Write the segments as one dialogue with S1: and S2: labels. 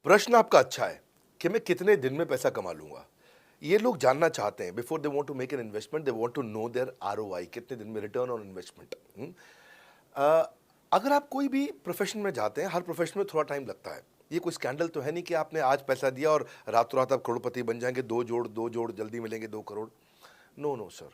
S1: प्रश्न आपका अच्छा है कि मैं कितने दिन में पैसा कमा लूंगा। ये लोग जानना चाहते हैं। Before they want to make an investment, they want to know their ROI, कितने दिन में रिटर्न ऑन इन्वेस्टमेंट। अगर आप कोई भी प्रोफेशन में जाते हैं, हर प्रोफेशन में थोड़ा टाइम लगता है। ये कोई स्कैंडल तो है नहीं कि आपने आज पैसा दिया और रातों रात आप करोड़पति बन जाएंगे। दो जोड़ जल्दी मिलेंगे 2 करोड़। नो नो सर,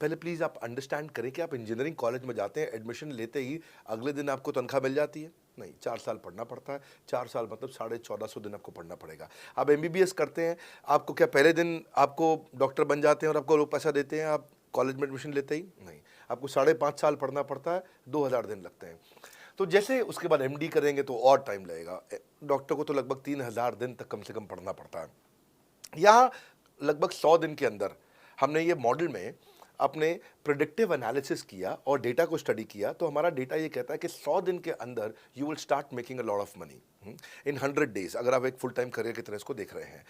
S1: पहले प्लीज़ आप अंडरस्टैंड करें कि आप इंजीनियरिंग कॉलेज में जाते हैं, एडमिशन लेते ही अगले दिन आपको तनख्वाह मिल जाती है। नहीं, 4 साल पढ़ना पड़ता है। 4 साल मतलब 1450 दिन आपको पढ़ना पड़ेगा। आप एमबीबीएस करते हैं, आपको क्या पहले दिन आपको डॉक्टर बन जाते हैं और आपको लोग पैसा देते हैं आप कॉलेज में एडमिशन लेते ही? नहीं, आपको 5.5 साल पढ़ना पड़ता है, 2000 दिन लगते हैं। तो जैसे उसके बाद एमडी करेंगे तो और टाइम लगेगा। डॉक्टर को तो लगभग 3000 दिन तक कम से कम पढ़ना पड़ता है। यहाँ लगभग 100 दिन के अंदर हमने ये मॉडल में अपने प्रिडिक्टिव एनालिसिस किया और डेटा को स्टडी किया, तो हमारा डेटा ये कहता है कि 100 दिन के अंदर you will start making a lot of money in 100 days, अगर आप एक फुल टाइम करियर की तरह इसको देख रहे हैं।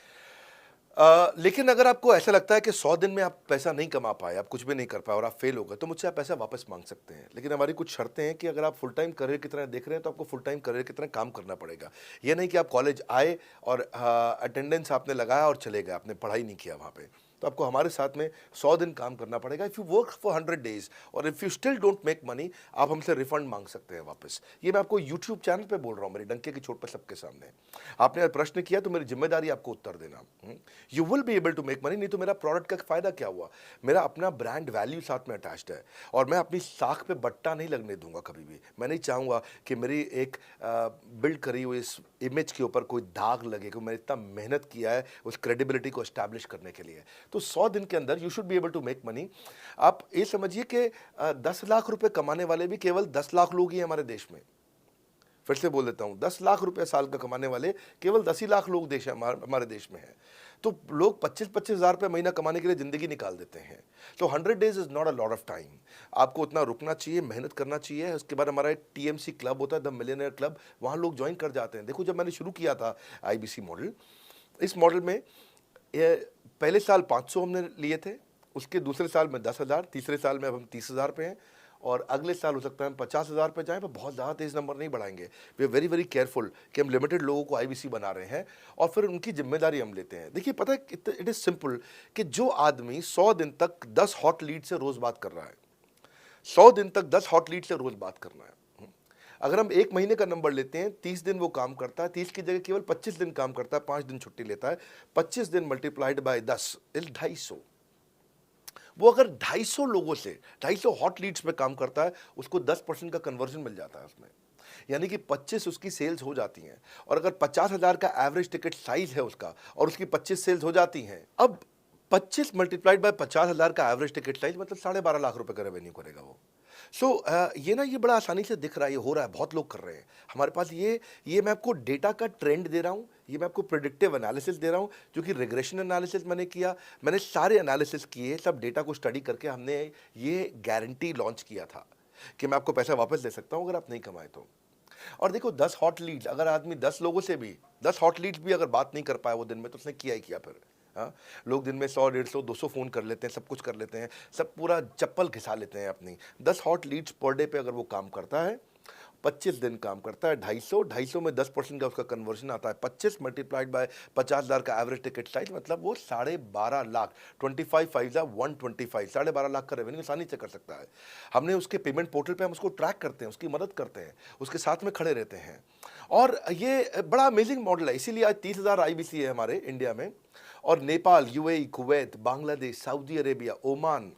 S1: लेकिन अगर आपको ऐसा लगता है कि 100 दिन में आप पैसा नहीं कमा पाए, आप कुछ भी नहीं कर पाए और आप फेल हो गए, तो मुझसे आप पैसा वापस मांग सकते हैं। लेकिन हमारी कुछ शर्तें हैं कि अगर आप फुल टाइम करियर की तरह देख रहे हैं तो आपको फुल टाइम करियर की तरह काम करना पड़ेगा। ये नहीं कि आप कॉलेज आए और अटेंडेंस आपने लगाया और चले गए, आपने पढ़ाई नहीं किया वहाँ पे। तो आपको हमारे साथ में 100 दिन काम करना पड़ेगा। If you work for 100 days और if you still don't make money, आप हमसे रिफंड मांग सकते हैं वापस। ये मैं आपको यूट्यूब चैनल पे बोल रहा हूँ, मेरे डंके की चोट पर सबके सामने। आपने प्रश्न किया तो मेरी जिम्मेदारी आपको उत्तर देना। You will be able to make money, नहीं तो मेरा प्रोडक्ट का फायदा क्या हुआ? मेरा अपना ब्रांड वैल्यू साथ में अटैच्ड है और मैं अपनी साख पे बट्टा नहीं लगने दूंगा कभी भी। मैं नहीं चाहूँगा कि मेरी एक बिल्ड करी हुई इस इमेज के ऊपर कोई दाग लगे, क्योंकि मैंने इतना मेहनत किया है उस क्रेडिबिलिटी को एस्टैब्लिश करने के लिए। तो 100 दिन के अंदर you should be able to make money. आप ये समझिए कि 10 लाख रुपए कमाने वाले भी केवल 10 लाख लोग ही हैं हमारे देश में। फिर से बोल देता हूँ, 10 लाख रुपए साल का कमाने वाले केवल 10 ही लाख लोग देश हमारे देश में हैं। तो लोग 25-25 हज़ार रुपये महीना कमाने के लिए ज़िंदगी निकाल देते हैं। तो 100 days is not a lot of time. आपको उतना रुकना चाहिए, मेहनत करना चाहिए। उसके बाद हमारा एक टीएमसी क्लब होता है, द मिलियनेयर क्लब, वहाँ लोग ज्वाइन कर जाते हैं। देखो, जब मैंने शुरू किया था आईबीसी मॉडल, इस मॉडल में पहले साल 500 हमने लिए थे, उसके दूसरे साल में 10,000, तीसरे साल में अब हम 30,000 पे हैं और अगले साल हो सकता है हम 50,000 पे जाएं, पर बहुत ज़्यादा तेज़ नंबर नहीं बढ़ाएंगे। We are very very careful कि हम लिमिटेड लोगों को आईबीसी बना रहे हैं और फिर उनकी जिम्मेदारी हम लेते हैं। देखिए, पता है इट इज़ सिंपल कि जो आदमी 100 दिन तक 10 हॉट लीड से रोज़ बात कर रहा है, 100 दिन तक 10 हॉट लीड से रोज़ बात करना है। अगर हम 1 महीने का नंबर लेते हैं, 30 दिन वो काम करता है, 30 की जगह केवल 25 दिन काम करता है, 5 दिन छुट्टी लेता है, 25 दिन मल्टीप्लाइड बाय 10 इज 250। वो अगर 250 लोगों से 250 हॉट लीड्स पे काम करता है, उसको 10% का कन्वर्जन मिल जाता है उसमें, यानी कि 25 उसकी सेल्स हो जाती हैं। और अगर 50,000 का एवरेज टिकट साइज है उसका और उसकी 25 सेल्स हो जाती हैं, अब 25 मल्टीप्लाइड बाय 50,000 का एवरेज टिकट साइज मतलब 12.5 लाख रुपए का रेवेन्यू करेगा वो। ये ना, ये बड़ा आसानी से दिख रहा है, ये हो रहा है, बहुत लोग कर रहे हैं हमारे पास। ये मैं आपको डेटा का ट्रेंड दे रहा हूँ, ये मैं आपको प्रिडिक्टिव एनालिसिस दे रहा हूँ, जो कि रिग्रेशन एनालिसिस मैंने किया। मैंने सारे एनालिसिस किए, सब डेटा को स्टडी करके हमने ये गारंटी लॉन्च किया था कि मैं आपको पैसा वापस दे सकता हूँ अगर आप नहीं कमाए तो। और देखो, 10 हॉट लीड्स, अगर आदमी 10 लोगों से भी 10 हॉट लीड्स भी अगर बात नहीं कर पाया वो दिन में, तो उसने किया ही किया फिर। हाँ, लोग दिन में 100, 150, 200 फ़ोन कर लेते हैं, सब कुछ कर लेते हैं, सब पूरा चप्पल घिसा लेते हैं अपनी। 10 हॉट लीड्स पर डे पे अगर वो काम करता है, 25 दिन काम करता है, 250 में 10% का उसका कन्वर्जन आता है, 25 मल्टीप्लाइड बाय 50,000 का एवरेज टिकट साइज, मतलब वो 12.5 लाख, 25 5 125, 12.5 लाख का रेवेन्यू आसानी से कर सकता है। हमने उसके पेमेंट पोर्टल पे हम उसको ट्रैक करते हैं, उसकी मदद करते हैं, उसके साथ में खड़े रहते हैं। और ये बड़ा अमेजिंग मॉडल है, इसीलिए आज 30,000 आईबीसी है हमारे इंडिया में। और Nepal, UAE, Kuwait, Bangladesh, Saudi Arabia, Oman,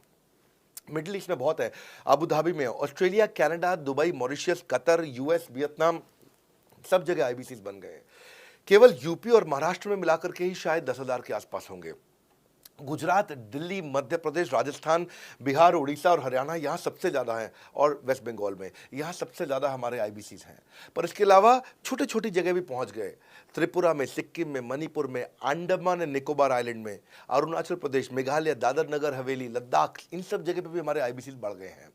S1: middle east में बहुत है, अबू धाबी में, Australia, Canada, Dubai, Mauritius, Qatar, US, Vietnam, सब जगह आईबीसीज बन गए हैं। केवल यूपी और महाराष्ट्र में मिलाकर के ही शायद 10,000 के आसपास होंगे। गुजरात, दिल्ली, मध्य प्रदेश, राजस्थान, बिहार, उड़ीसा और हरियाणा, यहाँ सबसे ज़्यादा हैं। और वेस्ट बंगाल में, यहाँ सबसे ज़्यादा हमारे आईबीसीज हैं। पर इसके अलावा छोटी छोटी जगह भी पहुँच गए, त्रिपुरा में, सिक्किम में, मणिपुर में, अंडमान एंड निकोबार आइलैंड में, अरुणाचल प्रदेश, मेघालय, दादर नगर हवेली, लद्दाख, इन सब जगह पे भी हमारे आईबीसीज बढ़ गए हैं।